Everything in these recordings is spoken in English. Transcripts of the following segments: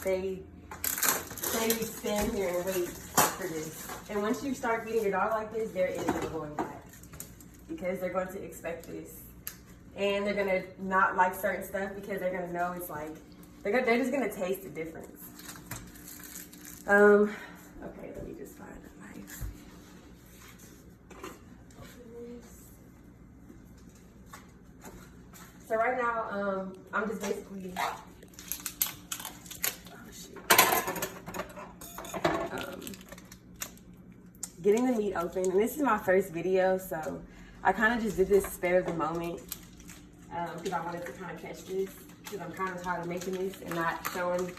say you stand here and wait for this. And once you start feeding your dog like this, there is no going back. Because they're going to expect this. And they're gonna not like certain stuff because they're gonna know it's like, they're just gonna taste the difference. Okay, let me just find a knife. So right now, I'm just basically, getting the meat open. And this is my first video, so I kind of just did this spare of the moment because I wanted to kind of catch this because I'm kind of tired of making this and not showing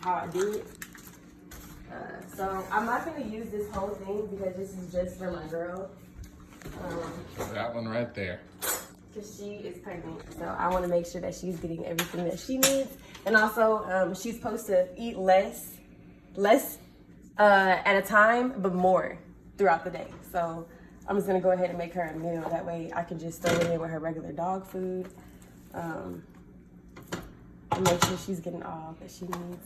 how I do it. So I'm not going to use this whole thing because this is just for my girl. That one right there. Because she is pregnant, so I want to make sure that she's getting everything that she needs. And also, she's supposed to eat less at a time, but more throughout the day. So I'm just gonna go ahead and make her a meal. That way I can just throw it in with her regular dog food. And make sure she's getting all that she needs.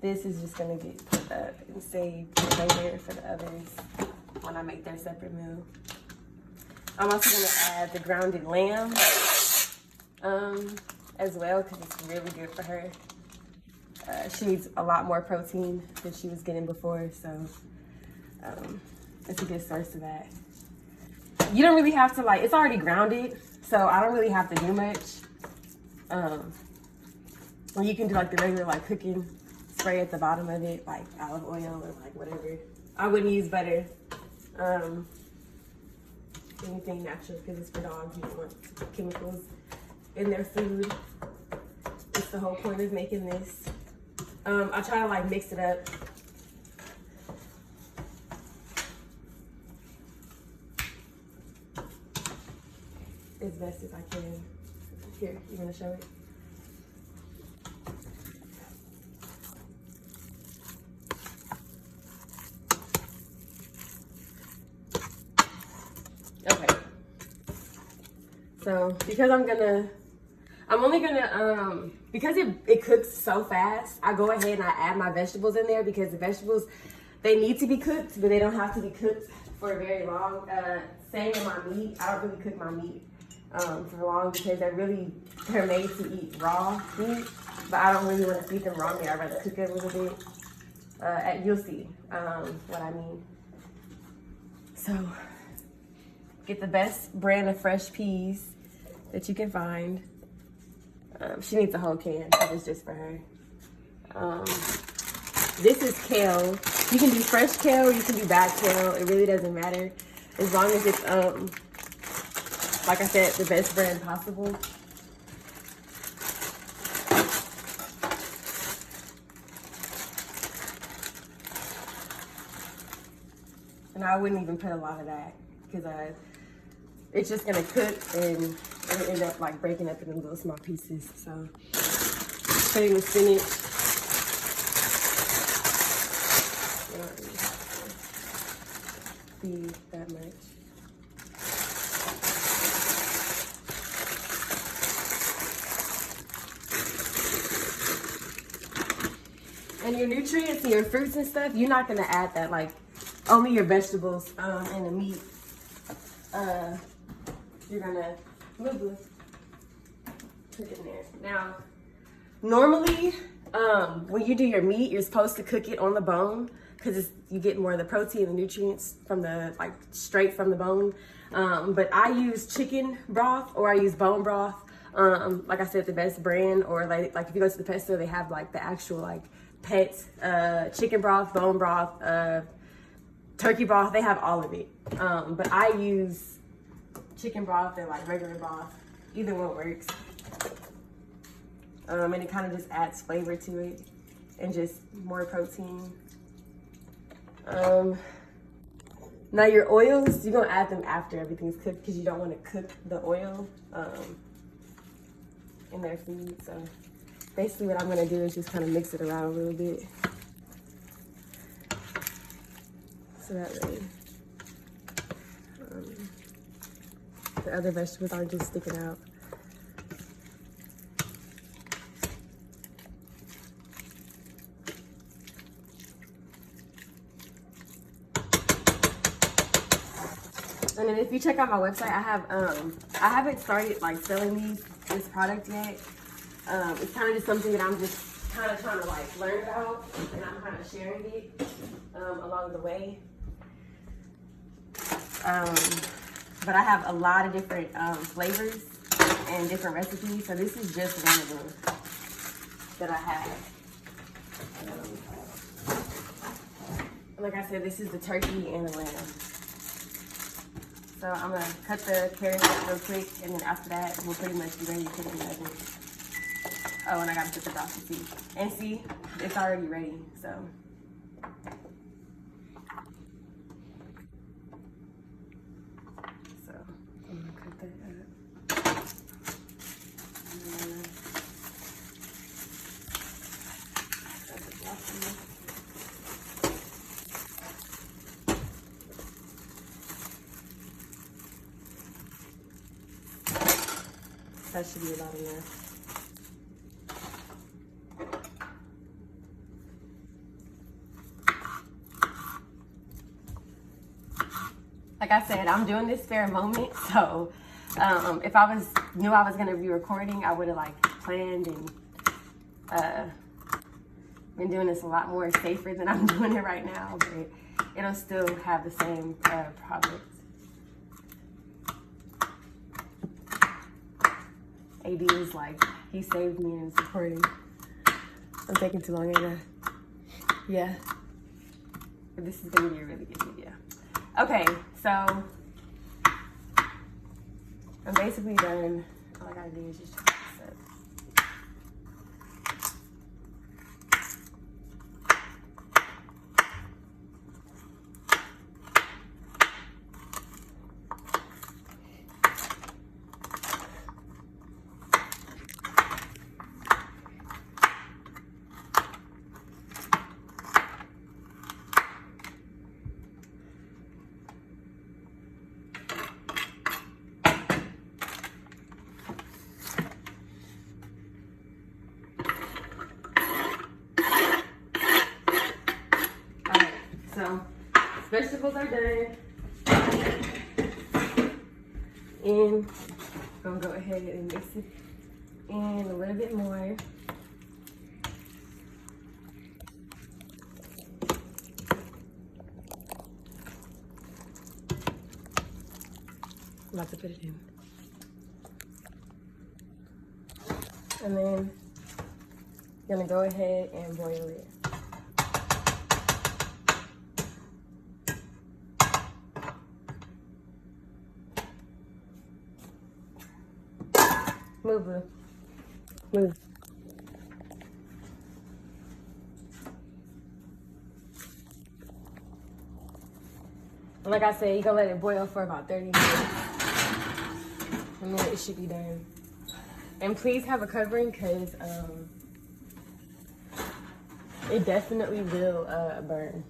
This is just gonna get put up and saved later for the others when I make their separate meal. I'm also gonna add the grounded lamb as well because it's really good for her. She needs a lot more protein than she was getting before, so it's a good source of that. You don't really have to it's already grounded, so I don't really have to do much. Well, you can do the regular cooking spray at the bottom of it, like olive oil or whatever. I wouldn't use butter. Anything natural because it's for dogs. You don't want chemicals in their food. It's the whole point of making this. I try to mix it up. As best as I can. Here, you want to show it? Okay. So, because I'm only gonna, because it cooks so fast, I go ahead and I add my vegetables in there because the vegetables, they need to be cooked, but they don't have to be cooked for very long. Same with my meat. I don't really cook my meat for long because they're made to eat raw meat, but I don't really want to feed them raw meat. I'd rather cook it a little bit. You'll see what I mean. So, get the best brand of fresh peas that you can find. She needs a whole can, so it's just for her. This is kale. You can do fresh kale or you can do bad kale. It really doesn't matter. As long as it's, like I said, the best brand possible. And I wouldn't even put a lot of that because it's just gonna cook and it'll end up breaking up into little small pieces. So putting the spinach. Be that much. And your nutrients and your fruits and stuff, you're not gonna add that only your vegetables and the meat. You're gonna put in there. Now, normally, when you do your meat, you're supposed to cook it on the bone because you get more of the protein and nutrients from the straight from the bone. But I use chicken broth or I use bone broth. Like I said, the best brand, or if you go to the pet store, they have the actual pet chicken broth, bone broth, turkey broth. They have all of it. But I use chicken broth or regular broth. Either one works. And it kind of just adds flavor to it and just more protein. Now your oils, you're gonna add them after everything's cooked because you don't want to cook the oil in their food. So basically what I'm gonna do is just kind of mix it around a little bit. So that way the other vegetables aren't just sticking out. And then if you check out my website, I haven't started like selling this product yet. It's kind of just something that I'm just kind of trying to like learn about, and I'm kind of sharing it along the way. But I have a lot of different flavors and different recipes, so this is just one of them that I have. Like I said, this is the turkey and the lamb. So I'm gonna cut the carrots up real quick, and then after that, we'll pretty much be ready to put it in the oven. Oh, and I gotta put the broccoli too. And see, it's already ready, so. So, I'm gonna cut that up. And then, cut the broccoli. That should be about enough. Like I said, I'm doing this spare moment, so if I knew I was gonna be recording, I would have like planned and been doing this a lot more safer than I'm doing it right now, but it'll still have the same product. AD is like, he saved me and is recording. I'm taking too long, ain't I? Yeah. But this is gonna be a really good video. Okay, so I'm basically done. All I gotta do is just chop this up. So, vegetables are done. And I'm gonna go ahead and mix it in a little bit more. I'm about to put it in. And then I'm gonna go ahead and boil it. Move, Bleu. Move. And like I said, you're gonna let it boil for about 30 minutes. And then it should be done. And please have a covering, because it definitely will burn.